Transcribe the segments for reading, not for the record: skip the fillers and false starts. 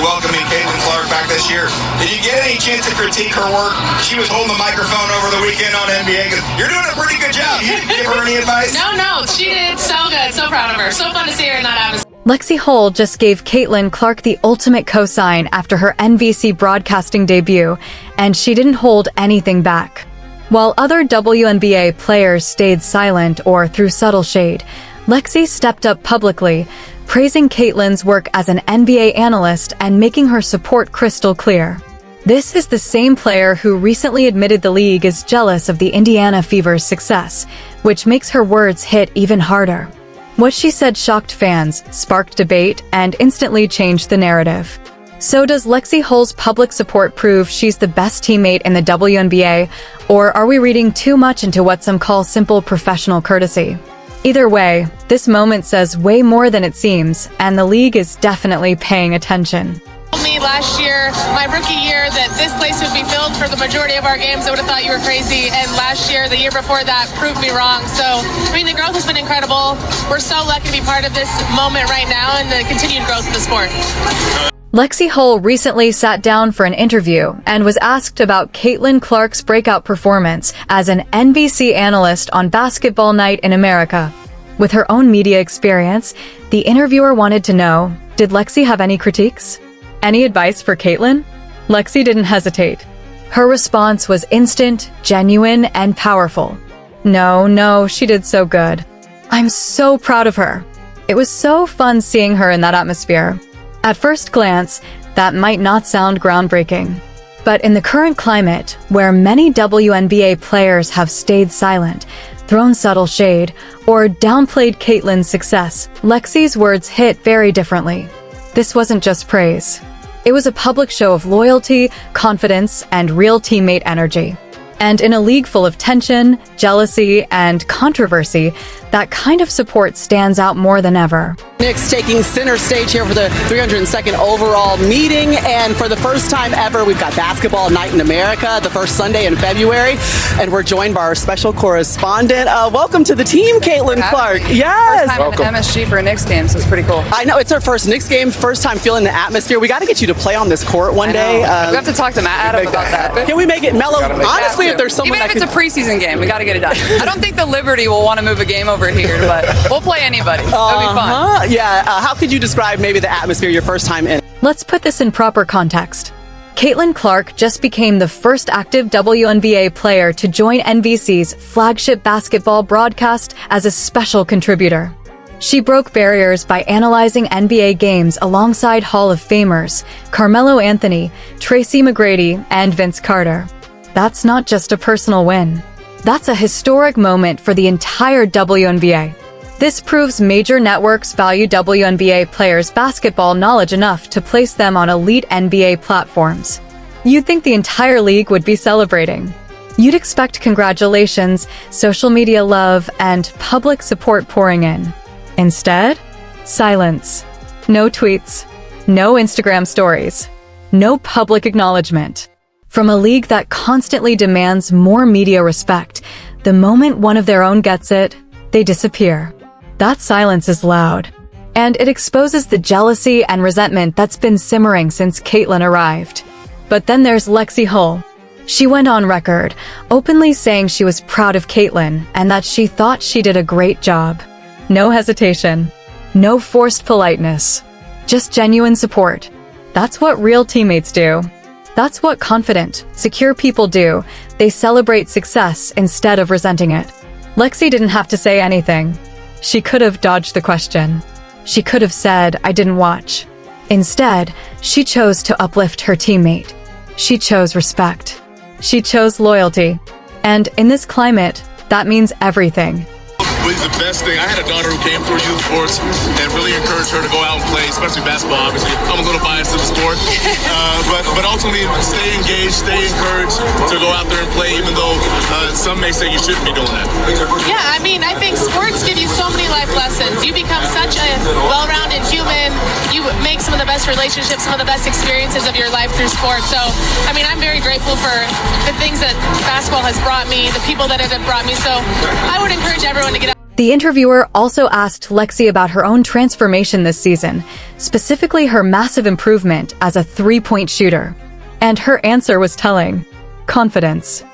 welcoming Caitlin Clark back this year. Did you get any chance to critique her work? She was holding the microphone over the weekend on NBA. You're doing a pretty good job. You didn't give her any advice? No, she did so good. So proud of her. So fun to see her in that atmosphere. Lexie Hull just gave Caitlin Clark the ultimate cosign after her NBC broadcasting debut, and she didn't hold anything back. While other WNBA players stayed silent or threw subtle shade, Lexie stepped up publicly, praising Caitlin's work as an NBA analyst and making her support crystal clear. This is the same player who recently admitted the league is jealous of the Indiana Fever's success, which makes her words hit even harder. What she said shocked fans, sparked debate, and instantly changed the narrative. So does Lexie Hull's public support prove she's the best teammate in the WNBA, or are we reading too much into what some call simple professional courtesy? Either way, this moment says way more than it seems, and the league is definitely paying attention. Me last year, my rookie year, that this place would be filled for the majority of our games. I would have thought you were crazy. And last year, the year before that, proved me wrong. So, the growth has been incredible. We're so lucky to be part of this moment right now and the continued growth of the sport. Lexie Hull recently sat down for an interview and was asked about Caitlin Clark's breakout performance as an NBC analyst on Basketball Night in America. With her own media experience, the interviewer wanted to know, did Lexie have any critiques? Any advice for Caitlin? Lexie didn't hesitate. Her response was instant, genuine, and powerful. No, she did so good. I'm so proud of her. It was so fun seeing her in that atmosphere. At first glance, that might not sound groundbreaking. But in the current climate, where many WNBA players have stayed silent, thrown subtle shade, or downplayed Caitlin's success, Lexie's words hit very differently. This wasn't just praise. It was a public show of loyalty, confidence, and real teammate energy. And in a league full of tension, jealousy, and controversy, that kind of support stands out more than ever. Knicks taking center stage here for the 302nd overall meeting, and for the first time ever, we've got Basketball Night in America, the first Sunday in February, and we're joined by our special correspondent. Welcome to the team, Caitlin Clark. Yes, first time in MSG for a Knicks game, so it's pretty cool. I know, it's our first Knicks game, first time feeling the atmosphere. We got to get you to play on this court one day. We have to talk to Matt Adam about that. Can we make it mellow? Honestly, if there's someone even if it's a preseason game, we got to get it done. I don't think the Liberty will want to move a game over here, but we'll play anybody. That'll be fun. Yeah. How could you describe maybe the atmosphere your first time in? Let's put this in proper context. Caitlin Clark just became the first active WNBA player to join NBC's flagship basketball broadcast as a special contributor. She broke barriers by analyzing NBA games alongside Hall of Famers Carmelo Anthony, Tracy McGrady, and Vince Carter. That's not just a personal win. That's a historic moment for the entire WNBA. This proves major networks value WNBA players' basketball knowledge enough to place them on elite NBA platforms. You'd think the entire league would be celebrating. You'd expect congratulations, social media love, and public support pouring in. Instead, silence. No tweets. No Instagram stories. No public acknowledgement. From a league that constantly demands more media respect, the moment one of their own gets it, they disappear. That silence is loud, and it exposes the jealousy and resentment that's been simmering since Caitlin arrived. But then there's Lexie Hull. She went on record, openly saying she was proud of Caitlin and that she thought she did a great job. No hesitation. No forced politeness. Just genuine support. That's what real teammates do. That's what confident, secure people do. They celebrate success instead of resenting it. Lexie didn't have to say anything. She could have dodged the question. She could have said, I didn't watch. Instead, she chose to uplift her teammate. She chose respect. She chose loyalty. And in this climate, that means everything. It's the best thing. I had a daughter who came through youth sports and really encouraged her to go out and play, especially basketball, obviously. I'm a little biased to the sport. But ultimately, stay engaged, stay encouraged to go out there and play, even though some may say you shouldn't be doing that. Yeah, I think sports give you so many life lessons. You become such a well-rounded human. You make some of the best relationships, some of the best experiences of your life through sports. So, I'm very grateful for the things that basketball has brought me, the people that it has brought me. So I would encourage everyone to get out. The interviewer also asked Lexie about her own transformation this season, specifically her massive improvement as a three-point shooter. And her answer was telling. Confidence.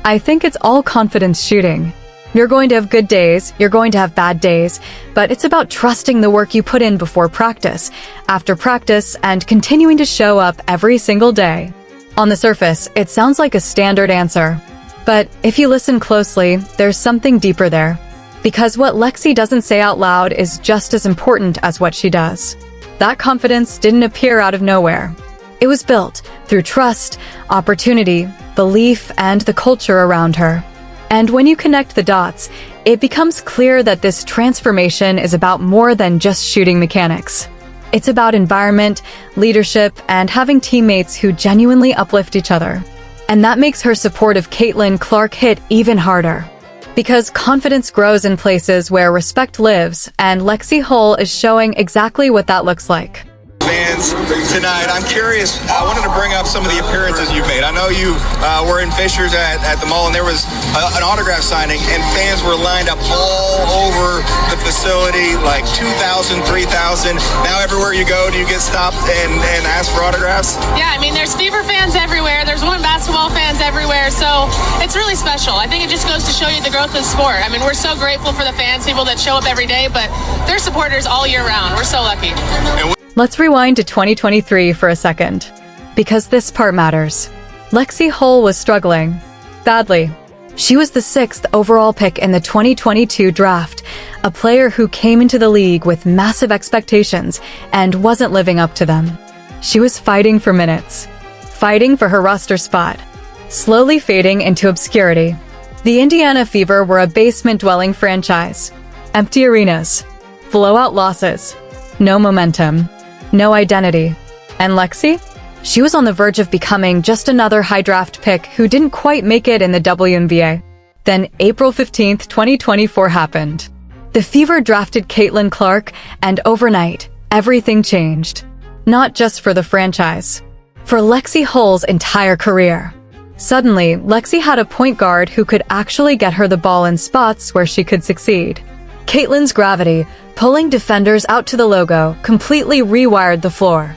I think it's all confidence shooting. You're going to have good days, you're going to have bad days, but it's about trusting the work you put in before practice, after practice, and continuing to show up every single day. On the surface, it sounds like a standard answer. But if you listen closely, there's something deeper there. Because what Lexie doesn't say out loud is just as important as what she does. That confidence didn't appear out of nowhere. It was built through trust, opportunity, belief, and the culture around her. And when you connect the dots, it becomes clear that this transformation is about more than just shooting mechanics. It's about environment, leadership, and having teammates who genuinely uplift each other. And that makes her support of Caitlin Clark hit even harder. Because confidence grows in places where respect lives, and Lexie Hull is showing exactly what that looks like. Fans tonight, I'm curious, I wanted to bring up some of the appearances you've made. I know you were in Fishers at the mall, and there was an autograph signing, and fans were lined up all over the facility, like 2,000, 3,000. Now everywhere you go, do you get stopped and ask for autographs? Yeah, I mean, there's Fever fans everywhere. There's women basketball fans everywhere. So it's really special. I think it just goes to show you the growth of sport. I mean, we're so grateful for the fans, people that show up every day, but they're supporters all year round. We're so lucky. Let's rewind to 2023 for a second, because this part matters. Lexie Hull was struggling. Badly. She was the 6th overall pick in the 2022 draft, a player who came into the league with massive expectations and wasn't living up to them. She was fighting for minutes, fighting for her roster spot, slowly fading into obscurity. The Indiana Fever were a basement-dwelling franchise. Empty arenas, blowout losses, no momentum. No identity. And Lexie? She was on the verge of becoming just another high draft pick who didn't quite make it in the WNBA. Then April 15th, 2024 happened. The Fever drafted Caitlin Clark, and overnight, everything changed. Not just for the franchise. For Lexie Hull's entire career. Suddenly, Lexie had a point guard who could actually get her the ball in spots where she could succeed. Caitlin's gravity, pulling defenders out to the logo, completely rewired the floor.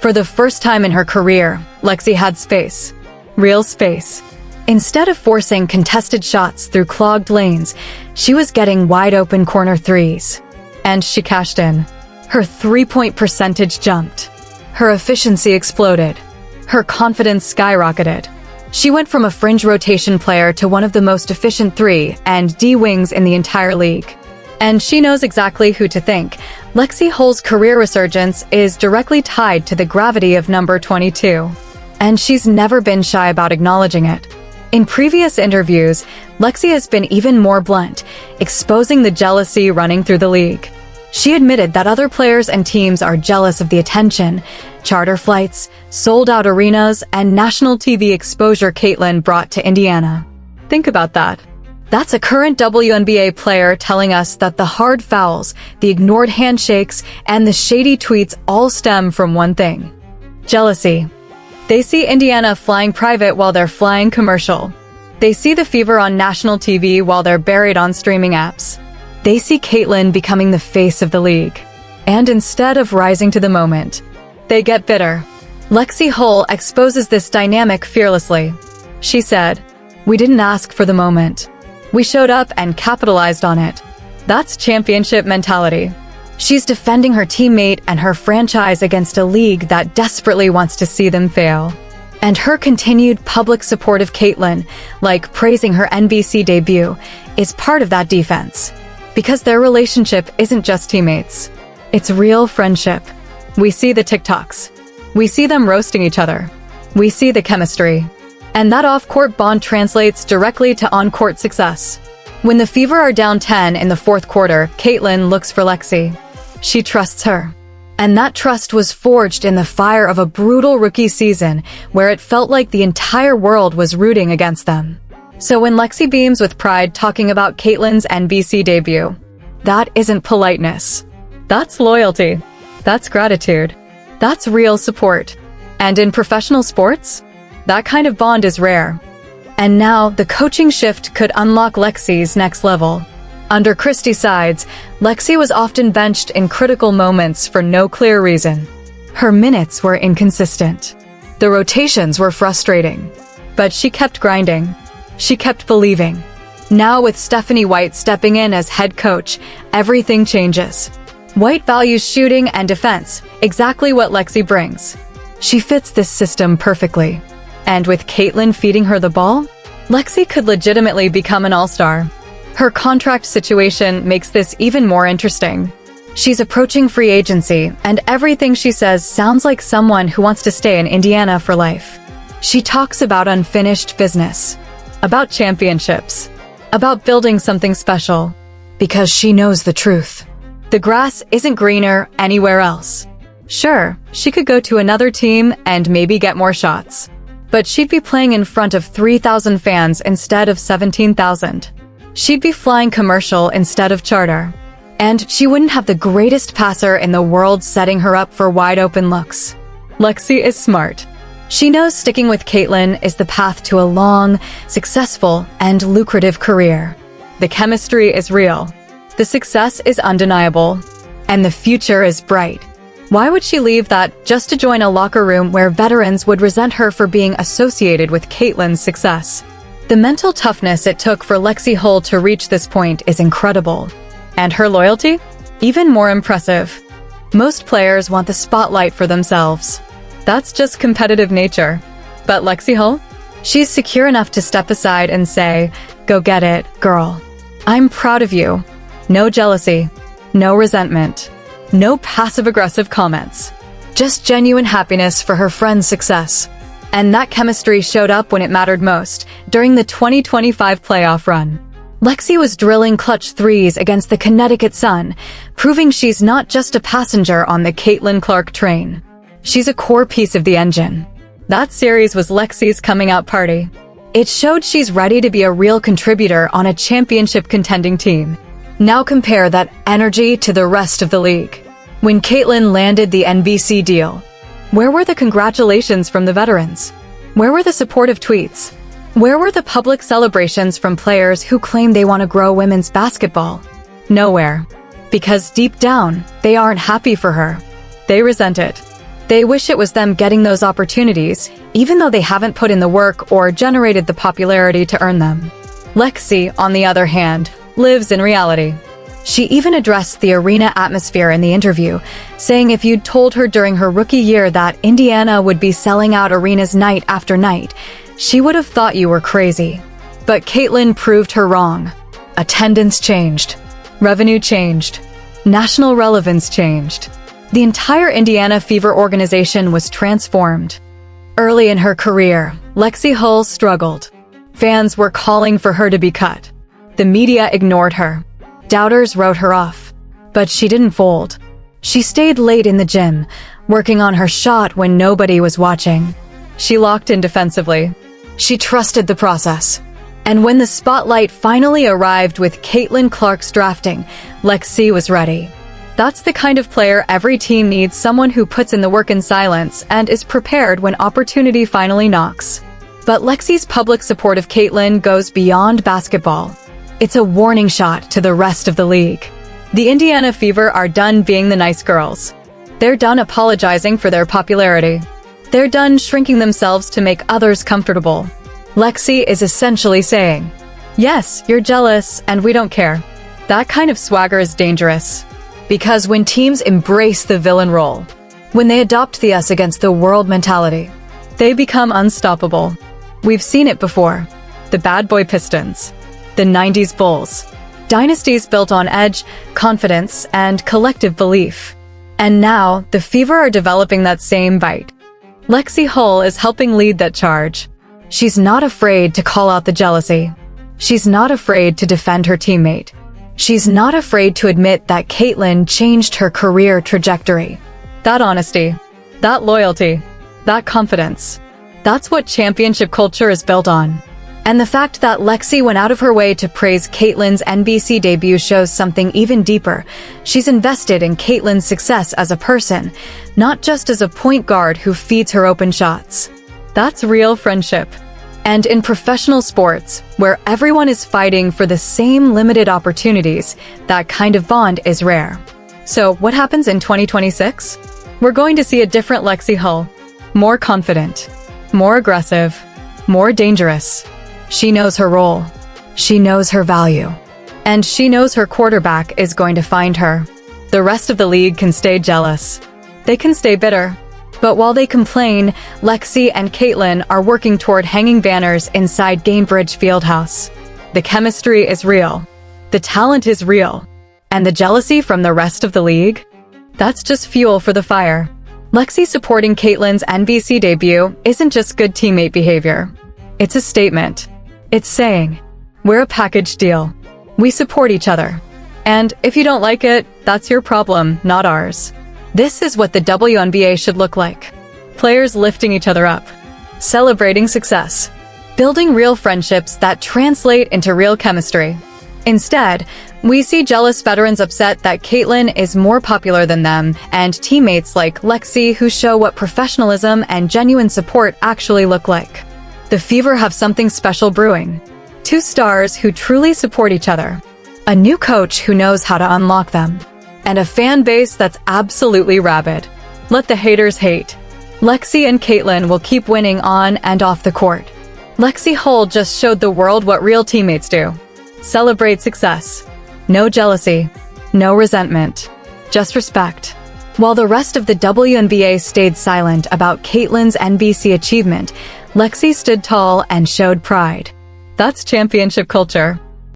For the first time in her career, Lexie had space. Real space. Instead of forcing contested shots through clogged lanes, she was getting wide-open corner threes. And she cashed in. Her three-point percentage jumped. Her efficiency exploded. Her confidence skyrocketed. She went from a fringe rotation player to one of the most efficient 3 and D wings in the entire league. And she knows exactly who to thank. Lexie Hull's career resurgence is directly tied to the gravity of number 22. And she's never been shy about acknowledging it. In previous interviews, Lexie has been even more blunt, exposing the jealousy running through the league. She admitted that other players and teams are jealous of the attention, charter flights, sold-out arenas, and national TV exposure Caitlin brought to Indiana. Think about that. That's a current WNBA player telling us that the hard fouls, the ignored handshakes, and the shady tweets all stem from one thing. Jealousy. They see Indiana flying private while they're flying commercial. They see the Fever on national TV while they're buried on streaming apps. They see Caitlin becoming the face of the league. And instead of rising to the moment, they get bitter. Lexie Hull exposes this dynamic fearlessly. She said, "We didn't ask for the moment. We showed up and capitalized on it." That's championship mentality. She's defending her teammate and her franchise against a league that desperately wants to see them fail. And her continued public support of Caitlin, like praising her NBC debut, is part of that defense. Because their relationship isn't just teammates. It's real friendship. We see the TikToks. We see them roasting each other. We see the chemistry. And that off-court bond translates directly to on-court success. When the Fever are down 10 in the fourth quarter, Caitlin looks for Lexie. She trusts her. And that trust was forged in the fire of a brutal rookie season where it felt like the entire world was rooting against them. So when Lexie beams with pride talking about Caitlin's NBC debut, that isn't politeness. That's loyalty. That's gratitude. That's real support. And in professional sports, that kind of bond is rare. And now, the coaching shift could unlock Lexie's next level. Under Christie's sides, Lexie was often benched in critical moments for no clear reason. Her minutes were inconsistent. The rotations were frustrating. But she kept grinding. She kept believing. Now with Stephanie White stepping in as head coach, everything changes. White values shooting and defense, exactly what Lexie brings. She fits this system perfectly. And with Caitlin feeding her the ball, Lexie could legitimately become an all-star. Her contract situation makes this even more interesting. She's approaching free agency, and everything she says sounds like someone who wants to stay in Indiana for life. She talks about unfinished business, about championships, about building something special, because she knows the truth. The grass isn't greener anywhere else. Sure, she could go to another team and maybe get more shots, but she'd be playing in front of 3,000 fans instead of 17,000. She'd be flying commercial instead of charter. And she wouldn't have the greatest passer in the world setting her up for wide-open looks. Lexie is smart. She knows sticking with Caitlin is the path to a long, successful, and lucrative career. The chemistry is real. The success is undeniable. And the future is bright. Why would she leave that just to join a locker room where veterans would resent her for being associated with Caitlin's success? The mental toughness it took for Lexie Hull to reach this point is incredible. And her loyalty? Even more impressive. Most players want the spotlight for themselves. That's just competitive nature. But Lexie Hull? She's secure enough to step aside and say, "Go get it, girl. I'm proud of you." No jealousy. No resentment. No passive-aggressive comments. Just genuine happiness for her friend's success. And that chemistry showed up when it mattered most, during the 2025 playoff run. Lexie was drilling clutch threes against the Connecticut Sun, proving she's not just a passenger on the Caitlin Clark train. She's a core piece of the engine. That series was Lexie's coming out party. It showed she's ready to be a real contributor on a championship contending team. Now compare that energy to the rest of the league. When Caitlin landed the NBC deal, where were the congratulations from the veterans? Where were the supportive tweets? Where were the public celebrations from players who claim they want to grow women's basketball? Nowhere. Because deep down, they aren't happy for her. They resent it. They wish it was them getting those opportunities, even though they haven't put in the work or generated the popularity to earn them. Lexie, on the other hand, lives in reality. She even addressed the arena atmosphere in the interview, saying if you'd told her during her rookie year that Indiana would be selling out arenas night after night, she would have thought you were crazy. But Caitlin proved her wrong. Attendance changed. Revenue changed. National relevance changed. The entire Indiana Fever organization was transformed. Early in her career, Lexie Hull struggled. Fans were calling for her to be cut. The media ignored her. Doubters wrote her off. But she didn't fold. She stayed late in the gym, working on her shot when nobody was watching. She locked in defensively. She trusted the process. And when the spotlight finally arrived with Caitlin Clark's drafting, Lexie was ready. That's the kind of player every team needs, someone who puts in the work in silence and is prepared when opportunity finally knocks. But Lexie's public support of Caitlin goes beyond basketball. It's a warning shot to the rest of the league. The Indiana Fever are done being the nice girls. They're done apologizing for their popularity. They're done shrinking themselves to make others comfortable. Lexie is essentially saying, "Yes, you're jealous, and we don't care." That kind of swagger is dangerous. Because when teams embrace the villain role, when they adopt the us against the world mentality, they become unstoppable. We've seen it before. The bad boy Pistons. The 90s Bulls. Dynasties built on edge, confidence, and collective belief. And now, the Fever are developing that same bite. Lexie Hull is helping lead that charge. She's not afraid to call out the jealousy. She's not afraid to defend her teammate. She's not afraid to admit that Caitlin changed her career trajectory. That honesty, that loyalty, that confidence, that's what championship culture is built on. And the fact that Lexie went out of her way to praise Caitlin's NBC debut shows something even deeper. She's invested in Caitlin's success as a person, not just as a point guard who feeds her open shots. That's real friendship. And in professional sports, where everyone is fighting for the same limited opportunities, that kind of bond is rare. So what happens in 2026? We're going to see a different Lexie Hull. More confident, more aggressive, more dangerous. She knows her role. She knows her value. And she knows her quarterback is going to find her. The rest of the league can stay jealous. They can stay bitter. But while they complain, Lexie and Caitlin are working toward hanging banners inside Gainbridge Fieldhouse. The chemistry is real. The talent is real. And the jealousy from the rest of the league? That's just fuel for the fire. Lexie supporting Caitlin's NBC debut isn't just good teammate behavior. It's a statement. It's saying, we're a package deal. We support each other. And if you don't like it, that's your problem, not ours. This is what the WNBA should look like. Players lifting each other up, celebrating success, building real friendships that translate into real chemistry. Instead, we see jealous veterans upset that Caitlin is more popular than them and teammates like Lexie who show what professionalism and genuine support actually look like. The Fever have something special brewing. Two stars who truly support each other. A new coach who knows how to unlock them. And a fan base that's absolutely rabid. Let the haters hate. Lexie and Caitlin will keep winning on and off the court. Lexie Hull just showed the world what real teammates do. Celebrate success. No jealousy. No resentment. Just respect. While the rest of the WNBA stayed silent about Caitlin's NBC achievement, Lexie stood tall and showed pride. That's championship culture.